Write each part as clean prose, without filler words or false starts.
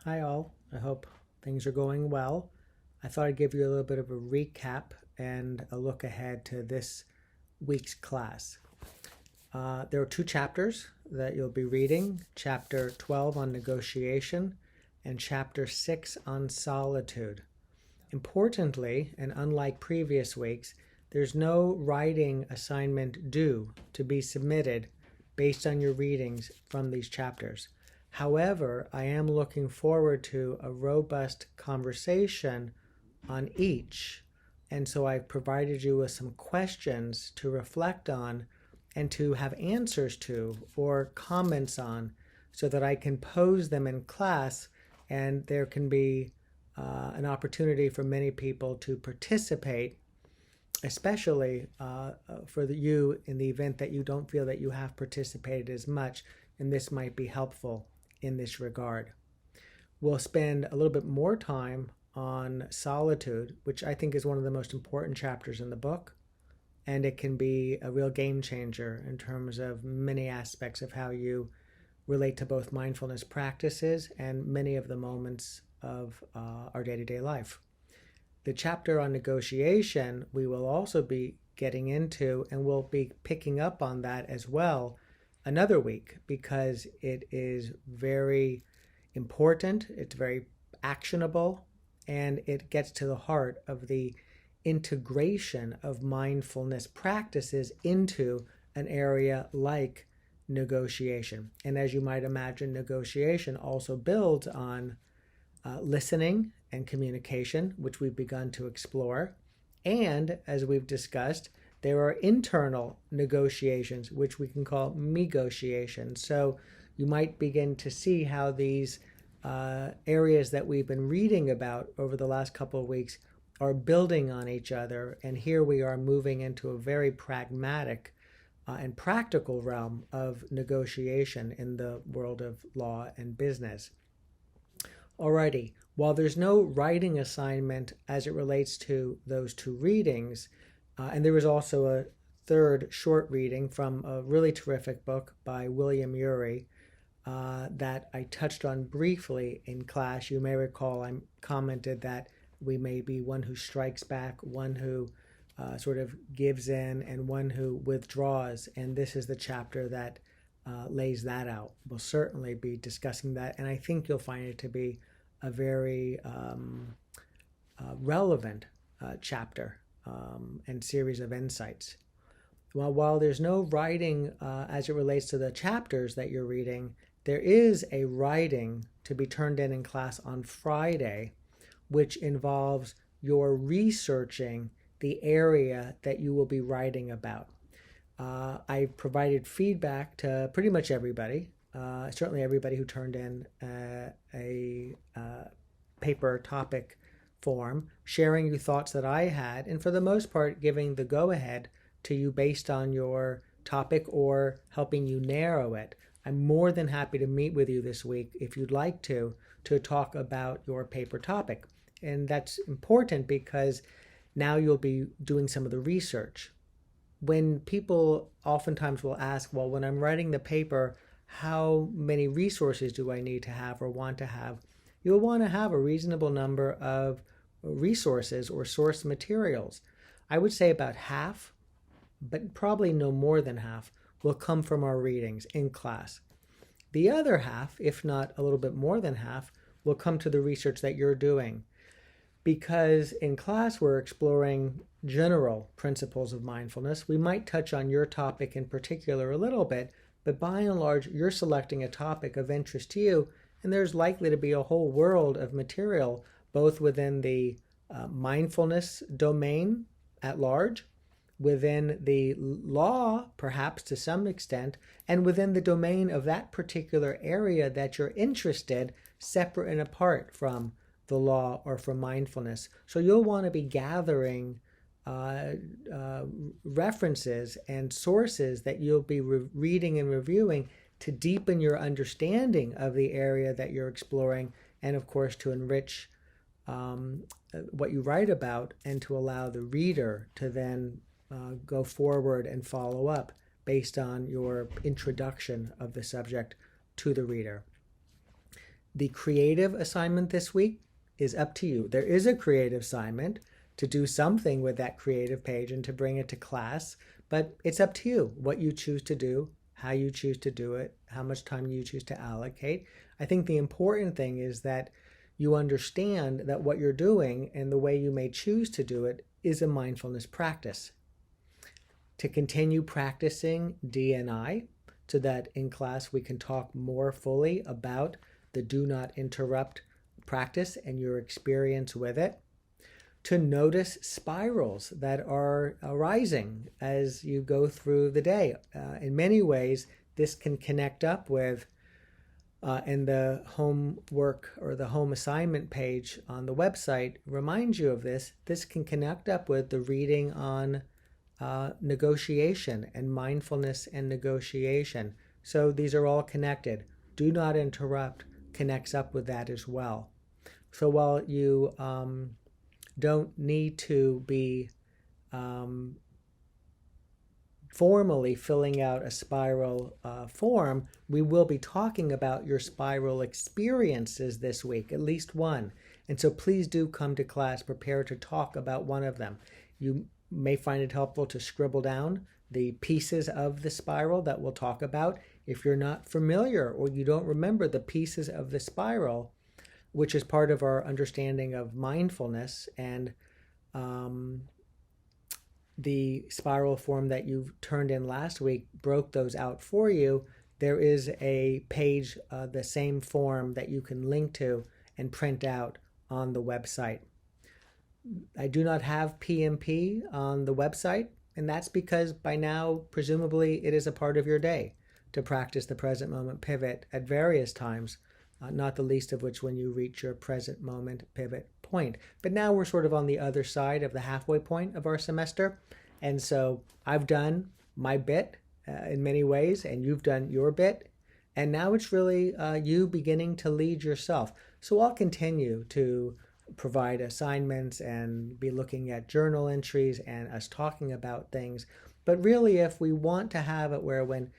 Hi all, I hope things are going well. I thought I'd give you a little bit of a recap and a look ahead to this week's class. There are two chapters that you'll be reading, Chapter 12 on negotiation and Chapter 6 on solitude. Importantly, and unlike previous weeks, there's no writing assignment due to be submitted based on your readings from these chapters. However, I am looking forward to a robust conversation on each, and so I've provided you with some questions to reflect on and to have answers to or comments on so that I can pose them in class and there can be an opportunity for many people to participate, especially for you in the event that you don't feel that you have participated as much, and this might be helpful in this regard. We'll spend a little bit more time on solitude, which I think is one of the most important chapters in the book, and it can be a real game changer in terms of many aspects of how you relate to both mindfulness practices and many of the moments of our day-to-day life. The chapter on negotiation we will also be getting into, and we'll be picking up on that as well another week because it is very important, it's very actionable, and it gets to the heart of the integration of mindfulness practices into an area like negotiation. And as you might imagine, negotiation also builds on listening and communication, which we've begun to explore. And as we've discussed, there are internal negotiations, which we can call negotiations. So you might begin to see how these areas that we've been reading about over the last couple of weeks are building on each other. And here we are moving into a very pragmatic and practical realm of negotiation in the world of law and business. Alrighty, while there's no writing assignment as it relates to those two readings, and there was also a third short reading from a really terrific book by William Ury that I touched on briefly in class. You may recall I commented that we may be one who strikes back, one who sort of gives in, and one who withdraws, and this is the chapter that lays that out. We'll certainly be discussing that, and I think you'll find it to be a very relevant chapter and series of insights. While there's no writing as it relates to the chapters that you're reading, there is a writing to be turned in class on Friday, which involves your researching the area that you will be writing about. I provided feedback to pretty much everybody, certainly everybody who turned in a paper topic form, sharing you thoughts that I had, and for the most part giving the go-ahead to you based on your topic or helping you narrow it. I'm more than happy to meet with you this week if you'd like to talk about your paper topic. And that's important because now you'll be doing some of the research. When people oftentimes will ask, well, when I'm writing the paper, how many resources do I need to have or want to have? You'll want to have a reasonable number of resources or source materials. I would say about half, but probably no more than half, will come from our readings in class. The other half, if not a little bit more than half, will come to the research that you're doing. Because in class we're exploring general principles of mindfulness. We might touch on your topic in particular a little bit, but by and large you're selecting a topic of interest to you, and there's likely to be a whole world of material both within the mindfulness domain at large, within the law perhaps to some extent, and within the domain of that particular area that you're interested, separate and apart from the law or from mindfulness. So you'll want to be gathering references and sources that you'll be reading and reviewing to deepen your understanding of the area that you're exploring, and of course to enrich what you write about and to allow the reader to then go forward and follow up based on your introduction of the subject to the reader. The creative assignment this week is up to you. There is a creative assignment to do something with that creative page and to bring it to class, but it's up to you what you choose to do, how you choose to do it, how much time you choose to allocate. I think the important thing is that you understand that what you're doing and the way you may choose to do it is a mindfulness practice. To continue practicing D&I so that in class we can talk more fully about the do not interrupt practice and your experience with it. To notice spirals that are arising as you go through the day. In many ways, this can connect up with, and the homework or the home assignment page on the website reminds you of this. This can connect up with the reading on negotiation and mindfulness and negotiation. So these are all connected. Do not interrupt connects up with that as well. So while you don't need to be formally filling out a spiral form, we will be talking about your spiral experiences this week, at least one. And so please do come to class prepared to talk about one of them. You may find it helpful to scribble down the pieces of the spiral that we'll talk about. If you're not familiar or you don't remember the pieces of the spiral, which is part of our understanding of mindfulness, and the spiral form that you turned in last week broke those out for you. There is a page, the same form that you can link to and print out on the website. I do not have PMP on the website, and that's because by now, presumably, it is a part of your day to practice the present moment pivot at various times, not the least of which when you reach your present moment pivot point. But now we're sort of on the other side of the halfway point of our semester, and so I've done my bit in many ways, and you've done your bit, and now it's really you beginning to lead yourself. So I'll continue to provide assignments and be looking at journal entries and us talking about things. But really, if we want to have it where when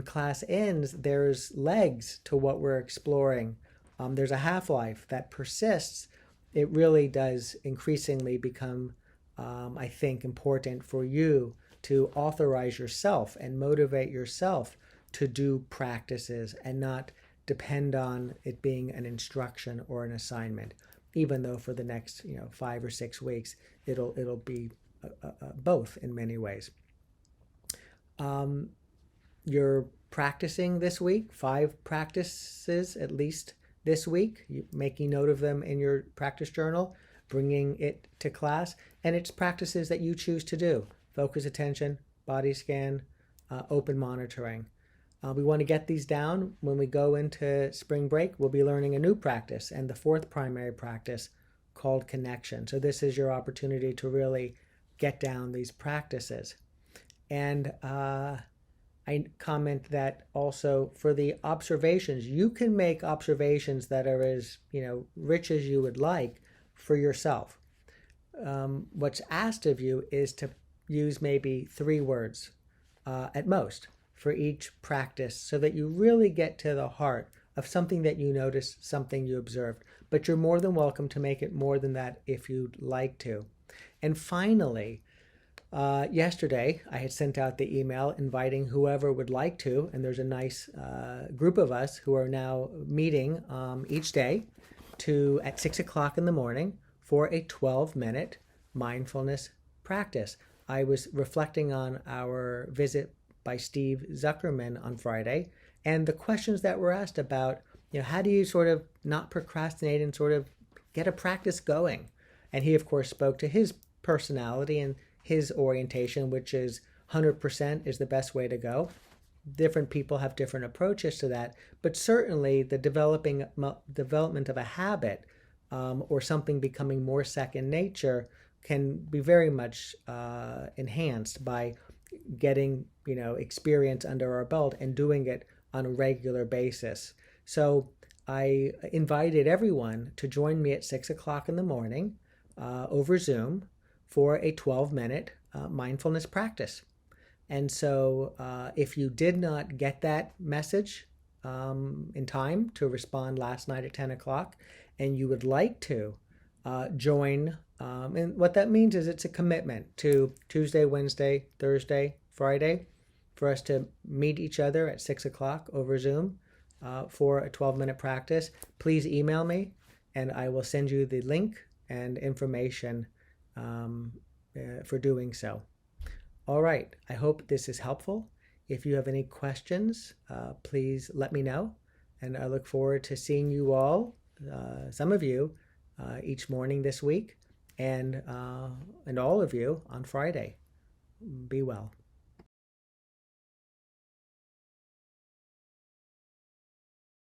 class ends, there's legs to what we're exploring, there's a half-life that persists, it really does increasingly become, I think, important for you to authorize yourself and motivate yourself to do practices and not depend on it being an instruction or an assignment, even though for the next 5 or 6 weeks it'll be both in many ways. You're practicing this week, 5 practices at least this week, making note of them in your practice journal, bringing it to class, and it's practices that you choose to do. Focus attention, body scan, open monitoring. We want to get these down. When we go into spring break, we'll be learning a new practice, and the 4th primary practice called connection. So this is your opportunity to really get down these practices. And I comment that also for the observations, you can make observations that are as rich as you would like for yourself. What's asked of you is to use maybe 3 words at most for each practice so that you really get to the heart of something that you noticed, something you observed. But you're more than welcome to make it more than that if you'd like to. And finally, yesterday I had sent out the email inviting whoever would like to, and there's a nice group of us who are now meeting each day at 6 o'clock in the morning for a 12-minute mindfulness practice. I was reflecting on our visit by Steve Zuckerman on Friday, and the questions that were asked about, how do you sort of not procrastinate and sort of get a practice going? And he, of course, spoke to his personality and his orientation, which is 100% is the best way to go. Different people have different approaches to that, but certainly the development of a habit or something becoming more second nature can be very much enhanced by getting experience under our belt and doing it on a regular basis. So I invited everyone to join me at 6 o'clock in the morning over Zoom for a 12-minute mindfulness practice. And so if you did not get that message in time to respond last night at 10 o'clock, and you would like to join, and what that means is it's a commitment to Tuesday, Wednesday, Thursday, Friday, for us to meet each other at 6 o'clock over Zoom for a 12-minute practice. Please email me, and I will send you the link and information for doing so. All right, I hope this is helpful. If you have any questions, please let me know, and I look forward to seeing you all, some of you, each morning this week, and all of you on Friday. Be well.